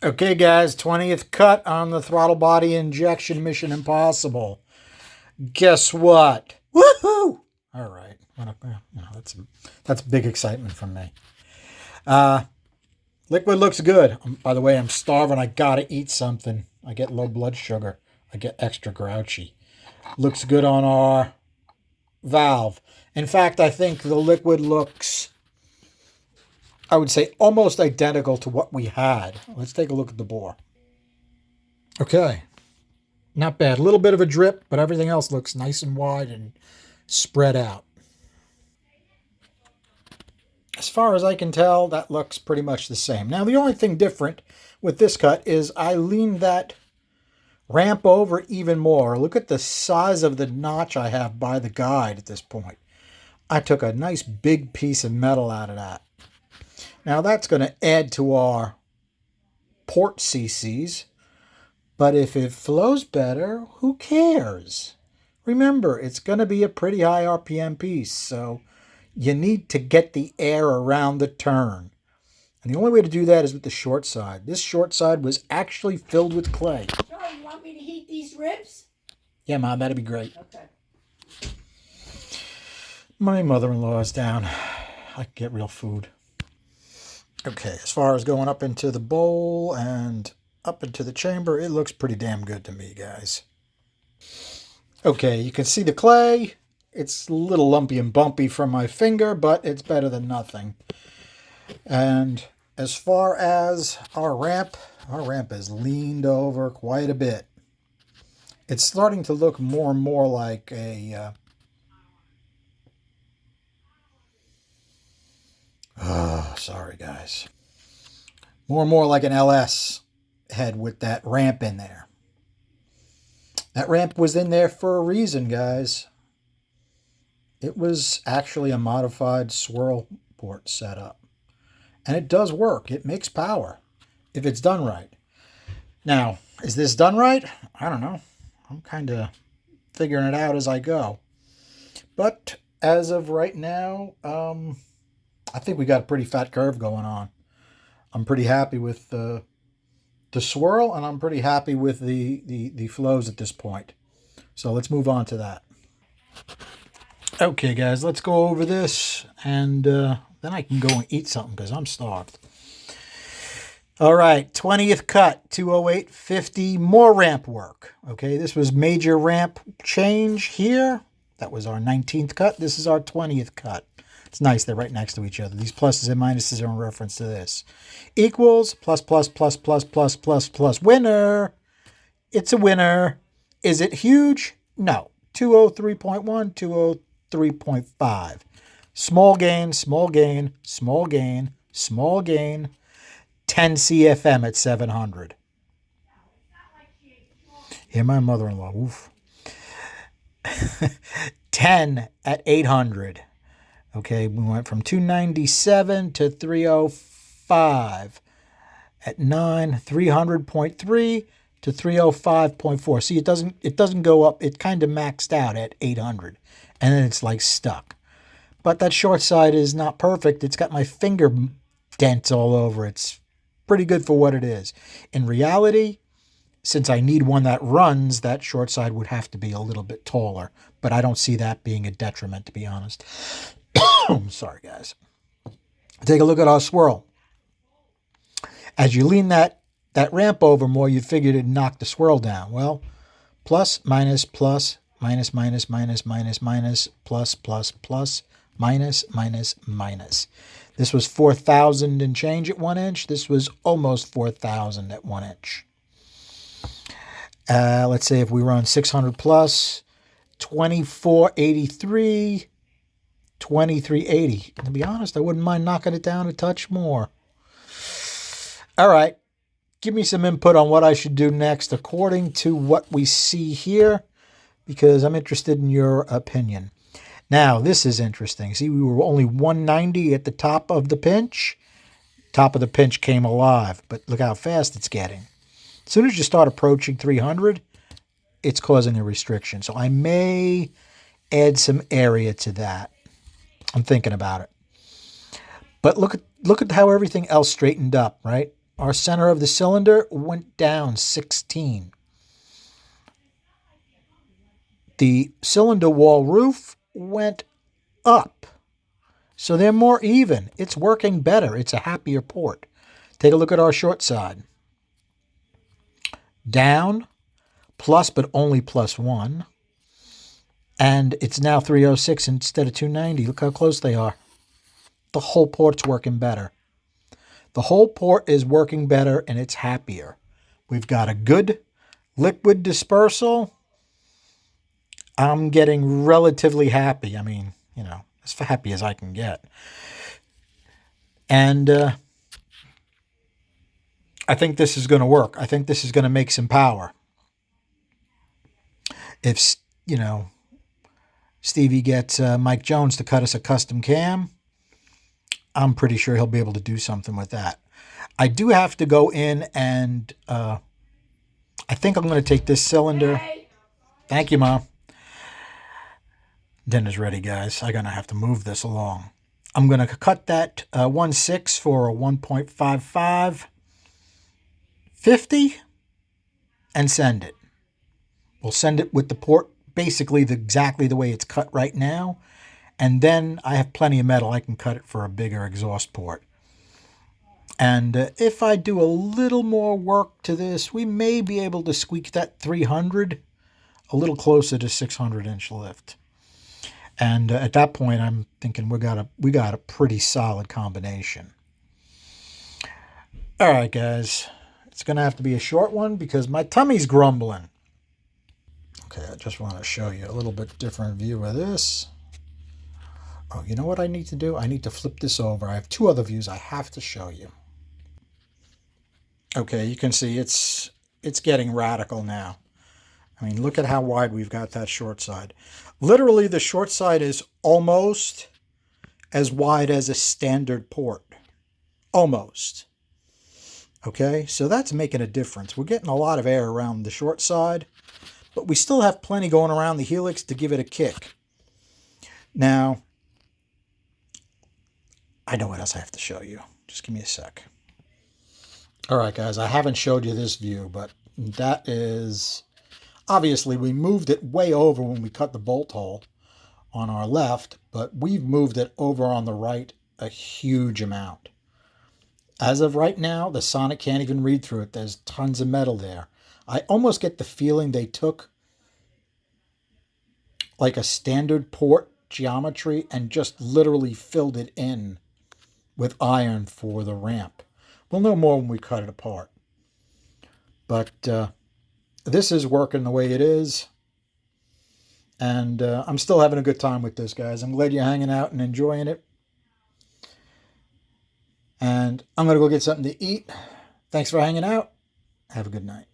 Okay, guys, 20th cut on the throttle body injection Mission Impossible. Guess what? Woohoo! All right. That's big excitement from me. Liquid looks good. By the way, I'm starving. I gotta eat something. I get low blood sugar. I get extra grouchy. Looks good on our valve. In fact, I think the liquid looks, I would say, almost identical to what we had. Let's take a look at the bore. Okay. Not bad. A little bit of a drip, but everything else looks nice and wide and spread out. As far as I can tell, that looks pretty much the same. Now, the only thing different with this cut is I leaned that ramp over even more. Look at the size of the notch I have by the guide at this point. I took a nice big piece of metal out of that. Now, that's going to add to our port CCs. But if it flows better, who cares? Remember, it's going to be a pretty high RPM piece, so you need to get the air around the turn. And the only way to do that is with the short side. This short side was actually filled with clay. Charlie, you want me to heat these ribs? Yeah, Mom, that'd be great. Okay. My mother-in-law is down. I can get real food. Okay, as far as going up into the bowl and up into the chamber, it looks pretty damn good to me, guys. Okay, you can see the clay. It's a little lumpy and bumpy from my finger, but it's better than nothing. And as far as our ramp has leaned over quite a bit. It's starting to look more and more like a... sorry, guys. More and more like an LS head with that ramp in there. That ramp was in there for a reason, guys. It was actually a modified swirl port setup. And it does work. It makes power if it's done right. Now, is this done right? I don't know. I'm kind of figuring it out as I go. But as of right now, I think we got a pretty fat curve going on. I'm pretty happy with the swirl, and I'm pretty happy with the flows at this point. So let's move on to that. Okay, guys, let's go over this, and then I can go and eat something because I'm starved. All right, 20th cut, 208.50, more ramp work. Okay, this was major ramp change here. That was our 19th cut. This is our 20th cut. It's nice, they're right next to each other. These pluses and minuses are in reference to this. Equals, plus, plus, plus, plus, plus, plus, plus. Winner. It's a winner. Is it huge? No. 203.1, 203.5. Small gain, small gain, small gain, small gain. 10 CFM at 700. Hear my mother-in-law. Oof. 10 at 800. Okay, we went from 297 to 305. At 9, 300.3 to 305.4. See, it doesn't go up. It kind of maxed out at 800, and then it's like stuck. But that short side is not perfect. It's got my finger dents all over. It's pretty good for what it is. In reality, since I need one that runs, that short side would have to be a little bit taller. But I don't see that being a detriment, to be honest. Sorry, guys. Take a look at our swirl. As you lean that ramp over more, you figured it'd knock the swirl down. Well, plus, minus, plus, minus, minus, minus, minus, minus, plus, plus, plus, minus, minus, minus. This was 4,000 and change at 1 inch. This was almost 4,000 at 1 inch. Let's say if we run 600 plus, 2483, 2380. To be honest, I wouldn't mind knocking it down a touch more. All right. Give me some input on what I should do next according to what we see here, because I'm interested in your opinion. Now, this is interesting. See, we were only 190 at the top of the pinch. Top of the pinch came alive, but look how fast it's getting. As soon as you start approaching 300, it's causing a restriction. So I may add some area to that. I'm thinking about it. But look at how everything else straightened up, right? our center of the cylinder went down 16. The cylinder wall roof went up. So they're more even. It's working better. It's a happier port. Take a look at our short side. Down, plus, but only +1. And it's now 306 instead of 290. Look how close they are. The whole port's working better. The whole port is working better and it's happier. We've got a good liquid dispersal. I'm getting relatively happy. I mean, you know, as happy as I can get. And I think this is going to work. I think this is going to make some power. If, you know, Stevie gets Mike Jones to cut us a custom cam, I'm pretty sure he'll be able to do something with that. I do have to go in and I think I'm going to take this cylinder. Hey, Thank you, Mom. Dinner's ready, guys. I'm going to have to move this along. I'm going to cut that 1.6 for a 1.55, 50, and send it. We'll send it with the port basically exactly the way it's cut right now. And then I have plenty of metal. I can cut it for a bigger exhaust port. And if I do a little more work to this, we may be able to squeak that 300 a little closer to 600-inch lift. And at that point, I'm thinking we got a pretty solid combination. All right, guys. It's going to have to be a short one because my tummy's grumbling. Okay, I just want to show you a little bit different view of this. Oh, you know what I need to do? I need to flip this over. I have two other views I have to show you. Okay, you can see it's getting radical now. I mean, look at how wide we've got that short side. Literally, the short side is almost as wide as a standard port. Almost. Okay, so that's making a difference. We're getting a lot of air around the short side, but we still have plenty going around the helix to give it a kick. Now, I know what else I have to show you. Just give me a sec. All right, guys, I haven't showed you this view, but that is... Obviously, we moved it way over when we cut the bolt hole on our left, but we've moved it over on the right a huge amount. As of right now, the Sonic can't even read through it. There's tons of metal there. I almost get the feeling they took like a standard port geometry and just literally filled it in with iron for the ramp. We'll know more when we cut it apart. But this is working the way it is. And I'm still having a good time with this, guys. I'm glad you're hanging out and enjoying it. And I'm going to go get something to eat. Thanks for hanging out. Have a good night.